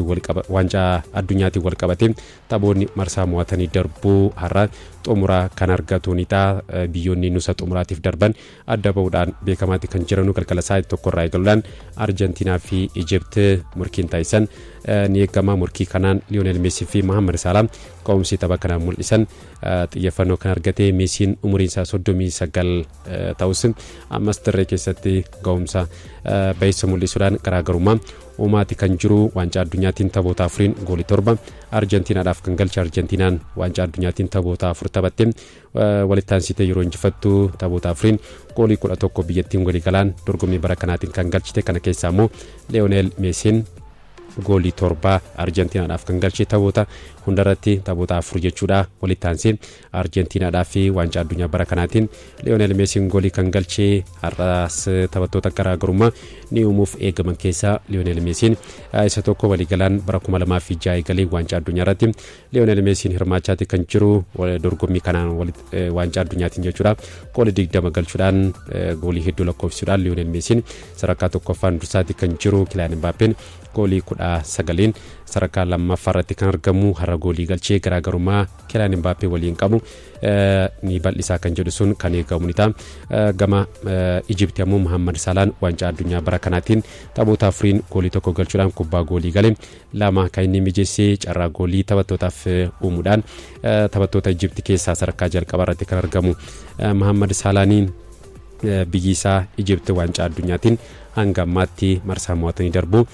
waancaa addunyaatiin wal qabatee taphoonni marsaa mo'atanii darbuu har'a xumuraa kan argatuunidha. Biyyoonni nusa xumuraatiif darban adda ba'uudhaan beekamaatti kan jiranu galgala sa'aatii tokkorraa eegaluudhaan Arjentiinaa fi Ijipt murkiin taasisan ni eegama. Murkii kanaan Lionel Messi fi Mohamed Salah ka'umsi tapha kanaan mul'isan xiyyeeffannoo kan argate Messiin umuriin isaa 39 ta'us ammas dirree keessatti ga'umsa baay'isa mul'isuudhaan garaagarummaa uumaati kan jiru. Waancaa addunyaatiin taphoota afuriin goolii 7 Arjentiinaadhaaf kan galche. Arjentiinaan waancaa addunyaatiin taphoota 4 taphatte walitti aansitee yeroo injifattu taphoota afuriin goolii 11 biyyattiin walii galaan dorgommii bara kanaatiin kan galchite. Kana keessaa immoo Lionel Messiin goolii 7 Arjentiinaadhaaf kan galche taphoota hundarratti taphoota 4 jechuudha. Walitti aansee Arjentiinaadhaaf waancaa addunyaa bara kanaatiin Lionel Messiin goolii kan galche. Har'as taphattoota garaagarummaa ni uumuuf eegaman keessaa Lionel Messiin isa tokko waliigalaan bara 2006 eegalee waancaa addunyaa irratti Lionel Messiin hirmaachaati kan jiru. Dorgommii kanaan waancaa addunyaatiin jechuudha goolii 20 galchuudhaan goolii hedduu lakkoofsuudhaan Lionel Messiin sadarkaa tokkoffaan dursaati kan jiru. Kylian Mbappeen goolii 19 sadarkaa lammaffaa irratti kan argamu. Har'a goolii galchee garaagarummaa Kylian Mbappee waliin qabu ni bal'isaa kan jedhu sun kan eegamunidha. Gama Ijipt ammoo Mohamed Salah waancaa addunyaa bara kanaatiin taphoota afuriin goolii 1 galchuudhaan kubbaa goolii gale 2 kan inni mijeessee carraa goolii taphattootaaf uumuudhaan taphattoota Ijipt keessaa sadarkaa jalqabaa irratti kan argamu. Mohamed Salahniin biyyi isaa Ijipt waancaa addunyaatiin hanga ammaatti marsaa mo'atanii darbu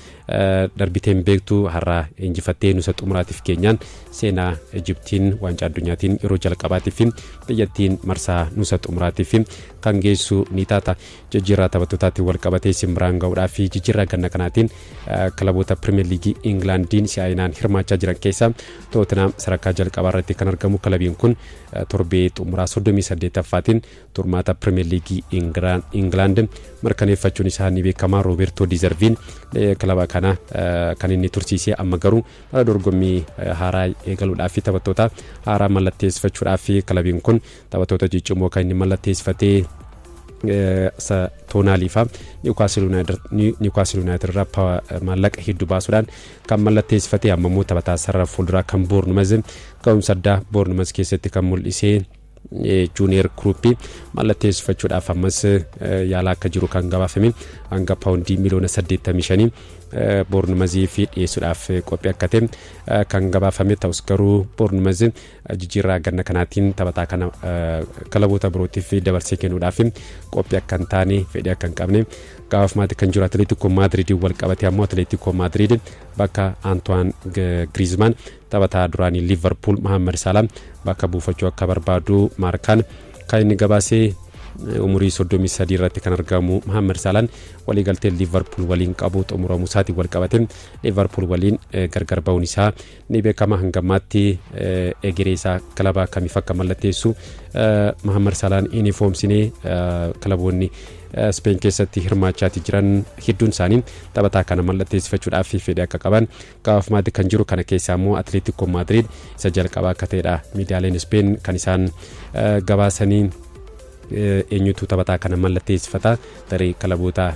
darbiteen beektu. Har'a injifattee nusa xumuraatiif keenyaan seenaa Ijiptiin waancaa addunyaatiin yeroo jalqabaatiif biyyattiin marsaa nusa xumuraatiif kan geessu ni taata. Jijjiirraa taphattootaatti wal qabatee simbiraan ga'uudhaa fi jijjiirraa ganna kanaatiin kilaboota Premier League Englandiin si'aayinaan hirmaachaa jiran keessaa Tottenham sadarkaa jalqabaa irratti kan argamu. Kilabiin kun torbee xumuraa 38ffaatiin turmaata Premier League England mirkaneeffachuun isaa ni beekama. Roberto Di Zerbiin kilaba kana kan inni tursiisee amma garuu dorgommii haaraa eegaluudhaaf fi taphattoota haaraa mallatteessifachuudhaaf kilabiin kun taphattoota ciccimoo kan inni mallatteessifatee Toonaaliifa Newcastle United irraa maallaqa hedduu baasuudhaan kan mallatteessifatee amma immoo taphataa sarara fuulduraa kan Bournemouth ka'umsa addaa Bournemouth keessatti kan mul'isee Junior Krupp mallatteessifachuudhaaf ammas yaalaa akka jiru kan gabaafame. Hanga paawundii miliyoona 85 Bournemouth fi dhiyeessuudhaaf qophii akka ta'e kan gabaafame ta'us garuu Bournemouth jijjiirraa ganna kanaatiin taphataa kana kilaboota birootiif dabarsee kennuudhaaf qophii akka hin taane fedhii akka hin qabne gabaafamaatti kan jiru. Atletico Madrid wal qabatee ammoo Atletico Madrid bakka Antoine Griezmann taphataa duraanii Liverpool Mohamed Salah bakka buufachuu akka barbaadu Markaan kan inni gabaasee. Umurii 33 irratti kan argamu Mohamed Salah waliigaltee Liverpool waliin qabu xumuramuu isaatii wal qabatee Liverpool waliin gargar ba'uun isaa ni beekama. Hangamaatti egeree isaa kilaba kamiif akka mallatteessu Mohamed Salah uniformsinee kilaboonni Spain keessatti hirmaachaati jiran hedduun isaanii taphataa kana mallatteessifachuudhaaf fedhii akka qaban gabaafamaatti kan jiru. Kana keessaa immoo Atletico Madrid isa jalqabaa akka ta'edha. Miidiyaaleen Spain kan isaan gabaasanii eenyutu taphataa kana mallatteessifata. Daree kilaboota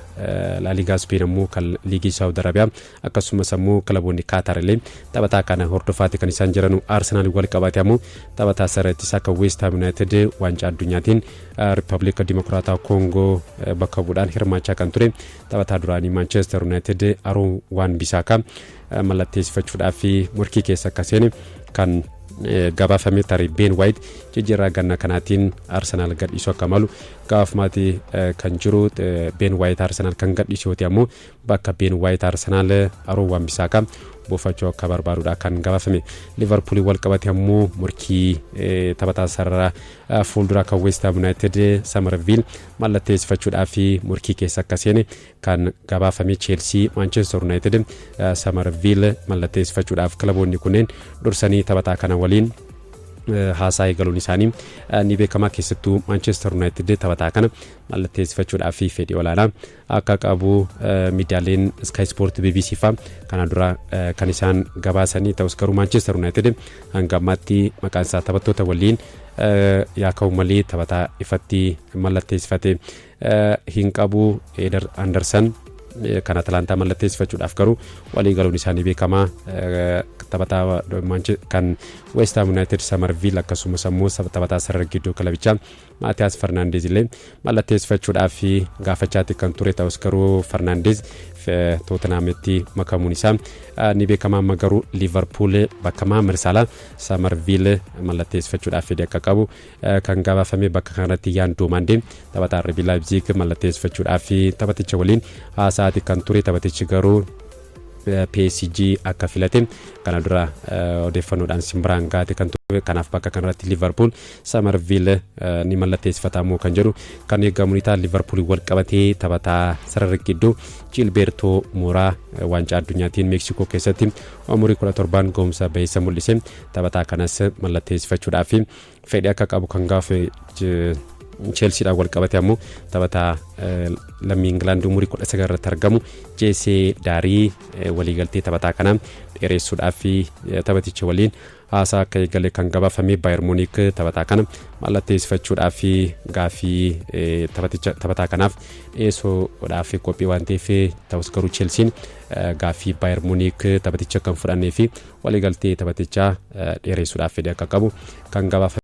La Liga Spain ammoo kan liigii Saudi Arabia akkasumas ammoo kilaboonni Qatar illee taphataa kana hordofaati kan isaan jiranu. Arsenal wal qabate ammoo taphataa sarratti isaa kan West Ham United waancaa addunyaatiin Republic Democrataa Congo bakka bu'uudhaan hirmaachaa kan ture taphataa duraanii Manchester United Aaron Wan-Bissaka mallatteessifachuudhaaf murkii keessa akka seene kan gabaafame. Tarii Ben White jijjiirraa ganna kanaatiin Arsenal gadhiisuu akka malu gabaafamaatti kan jiru. Ben White Arsenal kan gadhiisuu ammoo bakka Ben White Arsenal Aaron Wan-Bissaka buufachuu akka barbaaduudha kan gabaafame. Liverpool wal qabate ammoo murkii taphataa sarara fuulduraa kan West Ham United Somerville mallatteessifachuudhaaf murkii keessa akka seene kan gabaafame. Chelsea Manchester United Somerville mallatteessifachuudhaaf kilaboonni kunneen dursanii taphataa kana waliin haasaa eegaluun isaanii ni beekama. Keessattuu Manchester United taphataa kana mallatteessifachuudhaaf fedhii olaanaa akka qabu miidiyaaleen Sky Sport BBC fa kana dura kan isaan gabaasanii ta'us garuu Manchester United hanga ammaatti maqaan isaa taphattoota waliin yaaka'u malee taphataa ifatti mallatteessifate hin qabu. Eder Anderson kan Atalantaa mallatteessifachuudhaaf garuu walii galuun isaanii beekamaa taphataa kan West Ham United Summerville akkasumas ammoo taphataa sarara gidduu kilabichaa Maatiyaas Fernandes illee mallatteessifachuudhaaf gaafachaatti kan ture ta'us garuu Fernandes Tottenhamitti makamuun isaa ni beekama. Amma garuu Liverpool bakka Mohamed Salah Summerville mallatteessifachuudhaaf fedhii akka qabu kan gabaafame. Bakka kanatti Yaan Doomandee taphataa RB Leipzig mallatteessifachuudhaaf taphaticha waliin haasaati kan ture. Taphatichi garuu PSG akka filate kana dura odeeffannoodhaan simbiraan gaate kan ture. Kanaaf bakka kanatti Liverpool Summerville ni mallatteessifatamu kan jedhu kan eegamu ni ta'a. Liverpool wal qabatee taphataa sarara gidduu Gilberto Mora waancaa addunyaatiin Meeksikoo keessatti umurii 17 ga'umsa baay'isa mul'ise. Taphataa kanas mallatteessifachuudhaaf fedhii akka qabu kan gaafe Chelsea dhaan wal qabate ammoo taphataa lammii England umurii 19 irratti argamu Jesse Darii waliigaltee taphataa kana dheeressuudhaaf taphaticha waliin haasaa akka eegale kan gabaafame. Bayern Munich taphataa kana mallatteessifachuudhaaf gaafii taphataa kanaaf dhiyeessuudhaaf qophii waan ta'eef ta'us garuu Chelsea gaafii Bayern Munich taphaticha kan fudhannee fi waliigaltee taphaticha dheeressuudhaaf fedhii akka qabu kan gabaafame.